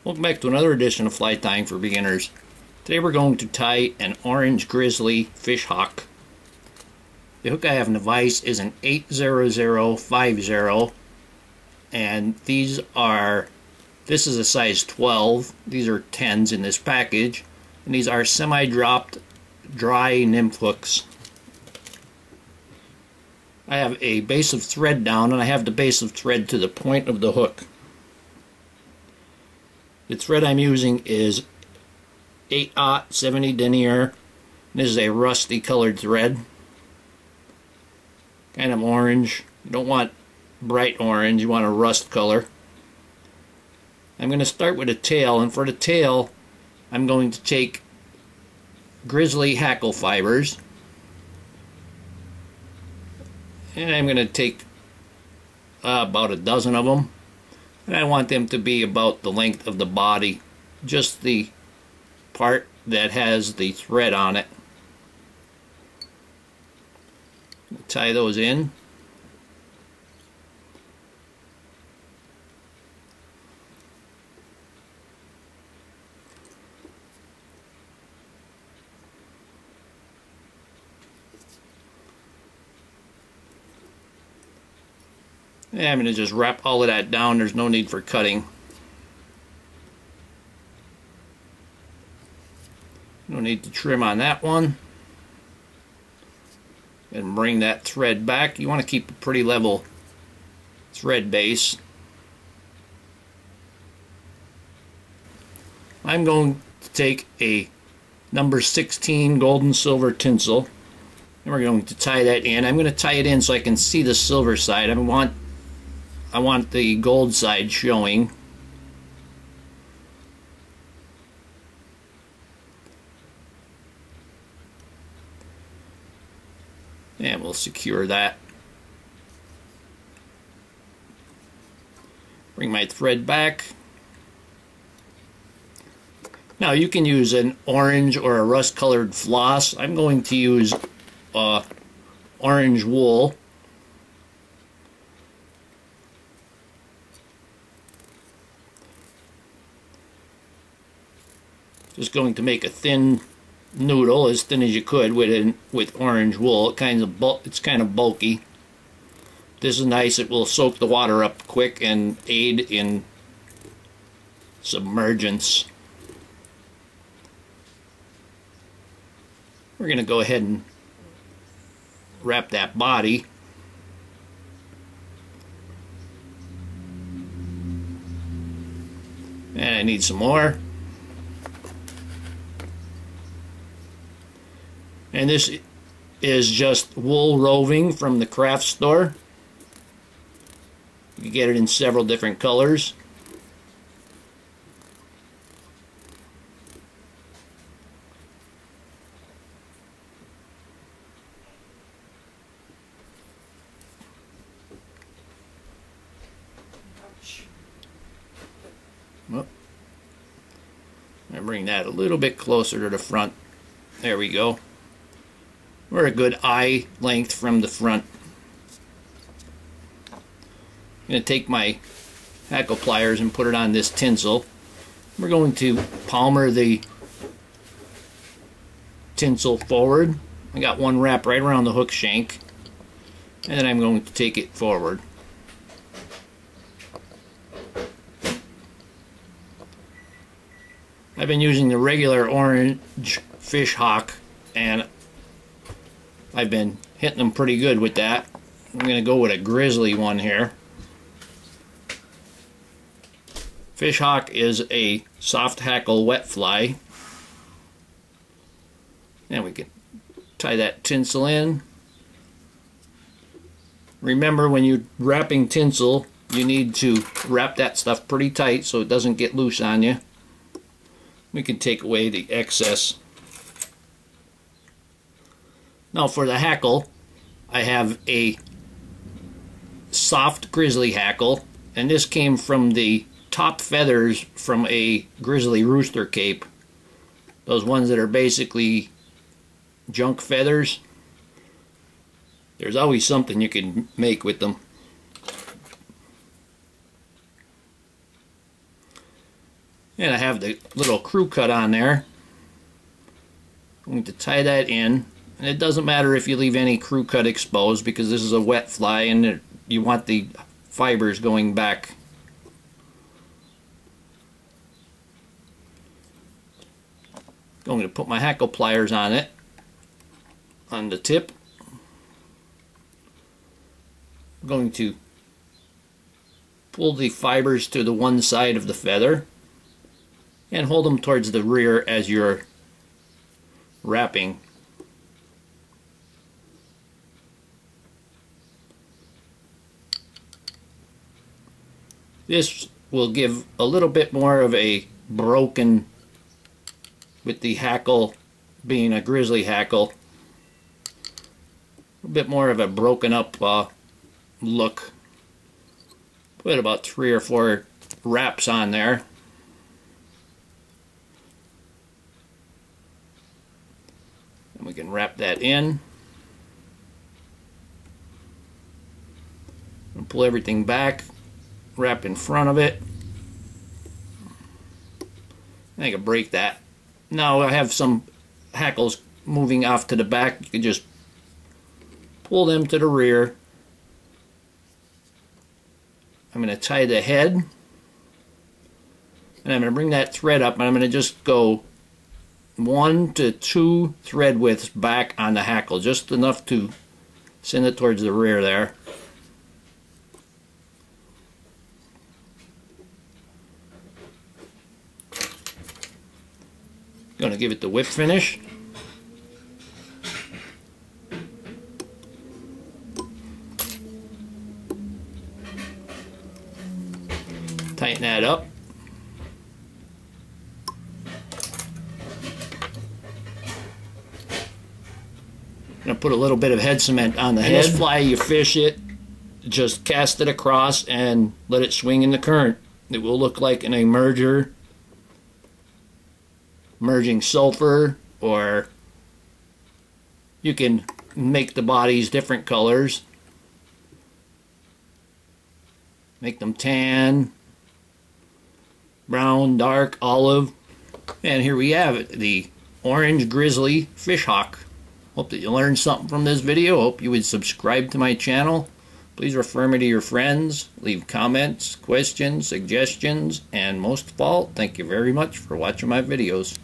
Welcome back to another edition of Fly Tying for Beginners. Today we're going to tie an orange Grizzly Fishhawk. The hook I have in the vise is an 80050, and this is a size 12. These are 10s in this package, and these are semi-dropped dry nymph hooks. I have a base of thread down, and I have the base of thread to the point of the hook. The thread I'm using is 8/0 70 denier. This is a rusty colored thread, kind of orange. You don't want bright orange, you want a rust color. I'm going to start with a tail, and for the tail I'm going to take Grizzly Hackle fibers, and I'm going to take about a dozen of them. And I want them to be about the length of the body, just the part that has the thread on it. Tie those in. And I'm going to just wrap all of that down. There's no need for cutting. No need to trim on that one. And bring that thread back. You want to keep a pretty level thread base. I'm going to take a number 16 gold and silver tinsel, and we're going to tie that in. I'm going to tie it in so I can see the silver side. I want the gold side showing. And we'll secure that. Bring my thread back. Now you can use an orange or a rust colored floss. I'm going to use orange wool. Just going to make a thin noodle, as thin as you could, with orange wool. It's kind of bulky. This is nice. It will soak the water up quick and aid in submergence. We're going to go ahead and wrap that body. And I need some more. And this is just wool roving from the craft store. You can get it in several different colors. Well, I bring that a little bit closer to the front. There we go. We're a good eye length from the front. I'm going to take my hackle pliers and put it on this tinsel. We're going to palmer the tinsel forward. I got one wrap right around the hook shank, and then I'm going to take it forward. I've been using the regular orange Fishhawk, and I've been hitting them pretty good with that. I'm going to go with a Grizzly one here. Fishhawk is a soft hackle wet fly. And we can tie that tinsel in. Remember, when you're wrapping tinsel, you need to wrap that stuff pretty tight so it doesn't get loose on you. We can take away the excess. Now for the hackle, I have a soft Grizzly hackle, and this came from the top feathers from a Grizzly rooster cape. Those ones that are basically junk feathers. There's always something you can make with them. And I have the little crew cut on there. I'm going to tie that in. And it doesn't matter if you leave any crew cut exposed because this is a wet fly and you want the fibers going back. I'm going to put my hackle pliers on it, on the tip. I'm going to pull the fibers to the one side of the feather and hold them towards the rear as you're wrapping. This will give a little bit more of a broken, with the hackle being a grizzly hackle, a bit more of a broken up look. Put about 3 or 4 wraps on there. And we can wrap that in. And pull everything back. Wrap in front of it. I can break that. Now I have some hackles moving off to the back. You can just pull them to the rear. I'm going to tie the head. And I'm going to bring that thread up and I'm going to just go 1 to 2 thread widths back on the hackle. Just enough to send it towards the rear there. Going to give it the whip finish. Tighten that up. I'm going to put a little bit of head cement on the head. This fly, you fish it, just cast it across and let it swing in the current. It will look like an emerger, merging sulfur, or you can make the bodies different colors. Make them tan, brown, dark, olive. And here we have it, the orange grizzly fishhawk. Hope that you learned something from this video. Hope you would subscribe to my channel. Please refer me to your friends, leave comments, questions, suggestions, and most of all, thank you very much for watching my videos.